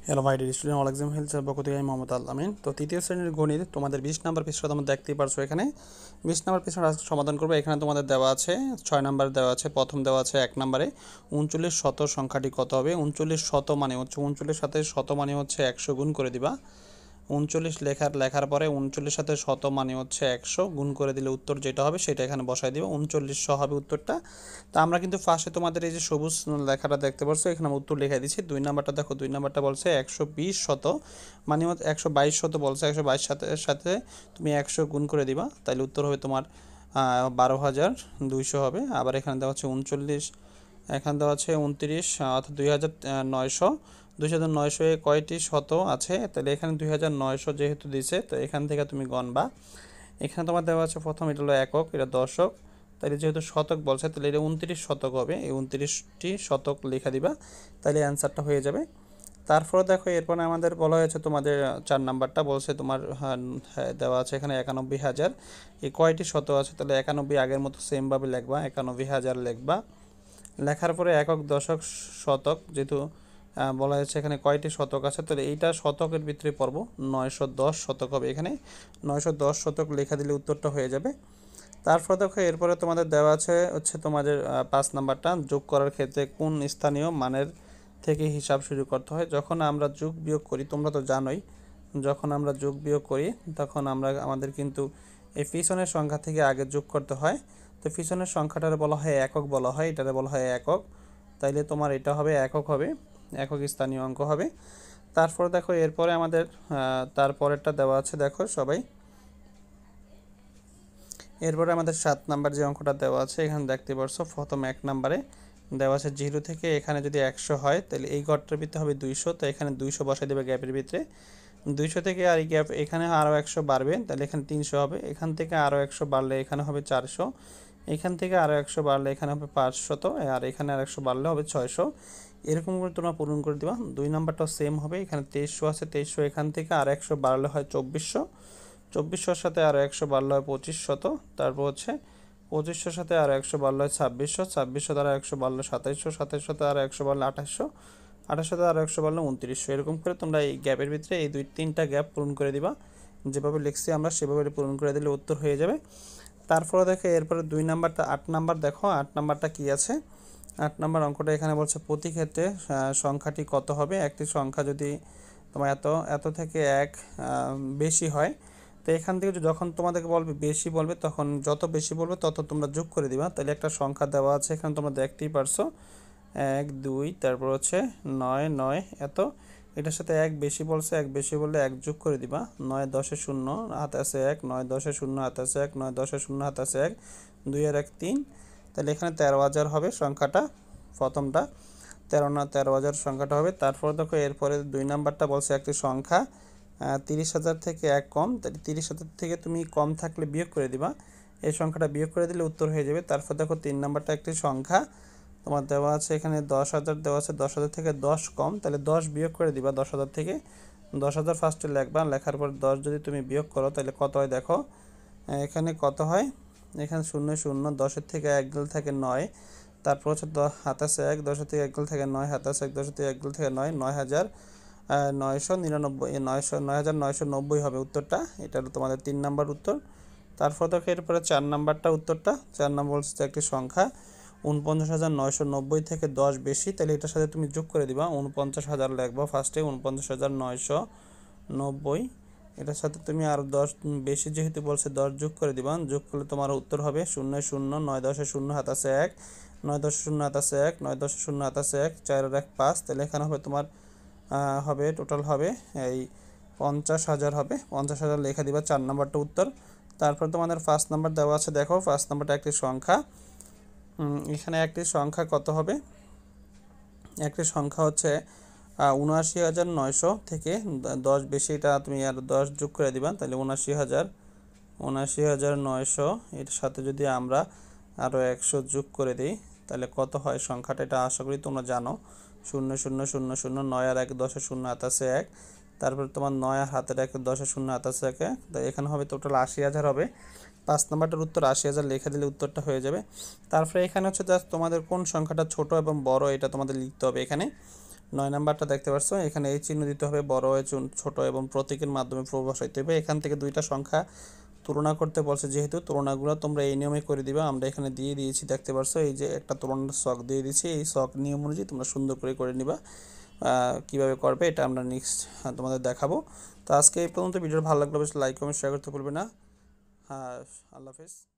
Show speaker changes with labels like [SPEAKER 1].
[SPEAKER 1] Hello my dear student all exam health পক্ষ থেকে আমি মোহাম্মদ আল আমিন। তো তৃতীয় শ্রেণীর গণিত তোমাদের 20 নম্বর পৃষ্ঠা তোমরা দেখতেই পারছো। এখানে 20 নম্বর পৃষ্ঠা আজকে সমাধান করবো। এখানে তোমাদের দেওয়া আছে 6 নম্বর দেওয়া আছে, প্রথম দেওয়া আছে 1 নম্বরে 39 শত সংখ্যাটি কত হবে। 39 শত মানে হচ্ছে 39 সাথে শত মানে হচ্ছে 100 গুণ করে দিবা। 39 লেখার পরে 39 সাথে শত মানে হচ্ছে 100 গুণ করে দিলে উত্তর যেটা হবে সেটা এখানে বসাই দিবা। 3900 হবে উত্তরটা। তো আমরা কিন্তু ফার্স্টে তোমাদের এই যে সবুজ লেখাটা দেখতে পাচ্ছ, এখানে উত্তর লিখে দিচ্ছি। 2 নাম্বারটা দেখো, 2 নাম্বারটা বলছে 120 শত মানে 122 শত বলছে, 122 সাথে তুমি 100 গুণ করে দিবা, তাহলে উত্তর হবে তোমার 12,200 হবে। আবার এখানে দেওয়া হচ্ছে 39, এখানে দেওয়া আছে 29 অর্থাৎ 2,900। 2,900 এ কয়টি শত আছে, তাহলে এখানে 2,900 যেহেতু দিছে, তো এখান থেকে তুমি গণবা। এখানে তোমার দেওয়া আছে প্রথম, এটা হলো একক, এটা দশক, তাহলে যেহেতু শতক বলছে তাহলে এটা 29 শতক হবে। এই 29টি শতক লেখা দিবা, তাহলে অ্যান্সারটা হয়ে যাবে। তারপরে দেখো এরপরে আমাদের বলা হয়েছে তোমাদের 4 নাম্বারটা বলছে তোমার দেওয়া আছে এখানে 91,000। এই কয়টি শত আছে, তাহলে 91 আগের মতো সেমভাবে লিখবা, 91,000 লিখবা। লেখার পরে একক, দশক, শতক, যেহেতু বলা হয়েছে এখানে কয়টি শতক আছে, তাহলে এইটা শতকের ভিতরে পড়বো, 910 শতক হবে। এখানে 910 শতক লেখা দিলে উত্তরটা হয়ে যাবে। তারপর দেখো এরপরে তোমাদের দেওয়া আছে হচ্ছে তোমাদের 5 নাম্বারটা, যোগ করার ক্ষেত্রে কোন স্থানীয় মানের থেকে হিসাব শুরু করতে হয়। যখন আমরা যোগ বিয়োগ করি, তোমরা তো জানোই, যখন আমরা যোগ বিয়োগ করি তখন আমাদের কিন্তু এই পিছনের সংখ্যা থেকে আগে যোগ করতে হয়। তো পিছনের সংখ্যাটার বলা হয় একক বলা হয়, এটারে বলা হয় একক, তাইলে তোমার এটা হবে একক হবে, একক স্থানীয় অঙ্ক হবে। তারপর দেখো এরপরে আমাদের তারপরেরটা দেওয়া আছে, দেখো সবাই, এরপরে আমাদের 7 নাম্বার যে অঙ্কটা দেওয়া আছে এখানে দেখতে পারছো, প্রথম 1 নাম্বারে দেওয়া আছে 0 থেকে এখানে যদি 100 হয়, তাহলে এই ঘরটার ভিতরে হবে 200, তো এখানে 200 বসাই দেবে গ্যাপের ভিতরে। 200 থেকে আর এই গ্যাপ এখানে আরও 100 বাড়বে, তাহলে এখানে 300 হবে। এখান থেকে আরও 100 বাড়লে এখানে হবে 400, এখান থেকে আরও 100 বাড়লে এখানে হবে 500, আর এখানে আর 100 বাড়লে হবে 600। এরকম করে তোমরা পূরণ করে দিবা। 2 নাম্বারটাও সেম হবে, এখানে 2300 আছে, 2300 এখান থেকে আর 100 বাড়লে হয় 2400, 2400 সাথে আরও 100 বাড়লে হয় 2500। তারপর হচ্ছে 2500 সাথে আরও 100 বাড়লে হয় 2600, 2600 দ্বারা 100 বাড়লে 2700, 2700 সাথে আরও 100 বাড়লে 2800, 2800 সাথে আরও 100 বাড়লে 2900। এরকম করে তোমরা এই গ্যাপের ভিতরে এই 2-3টা গ্যাপ পূরণ করে দিবা, যেভাবে লিখছি আমরা সেভাবে পূরণ করে দিলে উত্তর হয়ে যাবে। তারপরে দেখো এরপরে 2 নাম্বারটা 8 নাম্বার, দেখো 8 নাম্বারটা কি আছে। 8 নাম্বার অঙ্কটা এখানে বলছে প্রতি ক্ষেত্রে সংখ্যাটি কত হবে। একটি সংখ্যা যদি তোমার এত থেকে 1 বেশি হয়, তো এখান থেকে যখন তোমাদেরকে বলবে বেশি বলবে, তখন যত বেশি বলবে তত তোমরা যোগ করে দিবা। তাহলে একটা সংখ্যা দেওয়া আছে এখানে তোমরা দেখতেই পারছো, 1 2, তারপর হচ্ছে 9 9 এত, এটার সাথে 1 বেশি বলছে, 1 বেশি বললে 1 যোগ করে দিবা। 9 10 0 হাতে আছে 1, 9 10 0 হাতে আছে 1, 9 10 0 হাতে আছে 1, 2 আর 1 3, তাহলে এখানে 13,000 হবে সংখ্যাটা, প্রথমটা 13,000 সংখ্যাটা হবে। তারপর দেখো এরপরে 2 নাম্বারটা বলছে একটি সংখ্যা 30,000 থেকে 1 কম, তাহলে 30,000 থেকে তুমি কম থাকলে বিয়োগ করে দিবা, এই সংখ্যাটা বিয়োগ করে দিলে উত্তর হয়ে যাবে। তারপর দেখো 3 নাম্বারটা একটি সংখ্যা তোমার দেওয়া আছে এখানে 10,000 দেওয়া আছে, 10,000 থেকে 10 কম, তাহলে 10 বিয়োগ করে দিবা 10,000 থেকে। 10,000 ফার্স্টে লিখবা, লেখার পর 10 যদি তুমি বিয়োগ করো তাহলে কত হয় দেখো, এখানে কত হয়, এখানে 0 0, 10-এর থেকে 1 গেলে থাকে 9, তারপর হচ্ছে 10 হাতাশে 1, 10-এর থেকে 1 গেলে থাকে 9, হাতাশে 1, 10-এর থেকে 1 গেলে থাকে 9, 9,999, 9,990 হবে উত্তরটা। এটা হলো তোমাদের 3 নাম্বার উত্তর। তারপর দেখো এরপরে 4 নাম্বারটা উত্তরটা, 4 নাম্বার হচ্ছে একটি সংখ্যা 49,990 থেকে 10 বেশি, তাহলে এটার সাথে তুমি যোগ করে দিবা। 49,000 লিখবা ফার্স্টে, 49,990, এটার সাথে তুমি আর 10 বেশি যেহেতু বলছে 10 যোগ করে দিবা। যোগ করলে তোমার উত্তর হবে 0 0, 9 10 0 হাত আছে 1, 9 10 0 হাত আছে 1, 9 10 0 হাত আছে 1, 4 আর 1 5, তাহলে এখানে হবে তোমার হবে টোটাল হবে এই 50,000 হবে। 50,000 লেখা দিবা, 4 নাম্বারটা উত্তর। তারপর তোমাদের 5 নাম্বার দেওয়া আছে, দেখো 5 নাম্বারটা একটি সংখ্যা, এখানে একটি সংখ্যা কত হবে, একটি সংখ্যা হচ্ছে 79,900 থেকে 10 বেশি, এটা তুমি আর 10 যোগ করে দিবা, তাহলে 79,900, এর সাথে যদি আমরা আরও 100 যোগ করে দিই তাহলে কত হয় সংখ্যাটা, এটা আশা করি তোমরা জানো। 0 0 0 0, 9 আর 1 10 0 হাত আছে 1, তারপর তোমার 9 আর হাতের 1 10 0 হাত আছে 1, তো এখানে হবে টোটাল 80,000 হবে। 5 নাম্বারটার উত্তর 80,000 লিখে দিলে উত্তরটা হয়ে যাবে। তারপরে এখানে হচ্ছে জাস্ট তোমাদের কোন সংখ্যাটা ছোট এবং বড় এটা তোমাদের লিখতে হবে এখানে। 9 নাম্বারটা দেখতে পাচ্ছ, এখানে এই চিহ্ন দিতে হবে, বড় ছোট এবং প্রতীকের মাধ্যমে প্রভাব বসাইতে হবে। এখান থেকে দুইটা সংখ্যা তুলনা করতে বলছে, যেহেতু তুলনাগুলো তোমরা এই নিয়মে করে দিবা। আমরা এখানে দিয়ে দিয়েছি, দেখতে পারছো এই যে একটা তুলনার ছক দিয়ে দিয়েছি। এই ছক নিয়ম অনুযায়ী তোমরা সুন্দর করে নিবা। কিভাবে করবে এটা আমরা নেক্সট তোমাদের দেখাবো। তো আজকে এই পর্যন্ত। ভিডিও ভালো লাগলে অবশ্যই লাইক কমেন্ট শেয়ার করতে ভুলবে না। হ্যাঁ, আল্লাহ হাফেজ।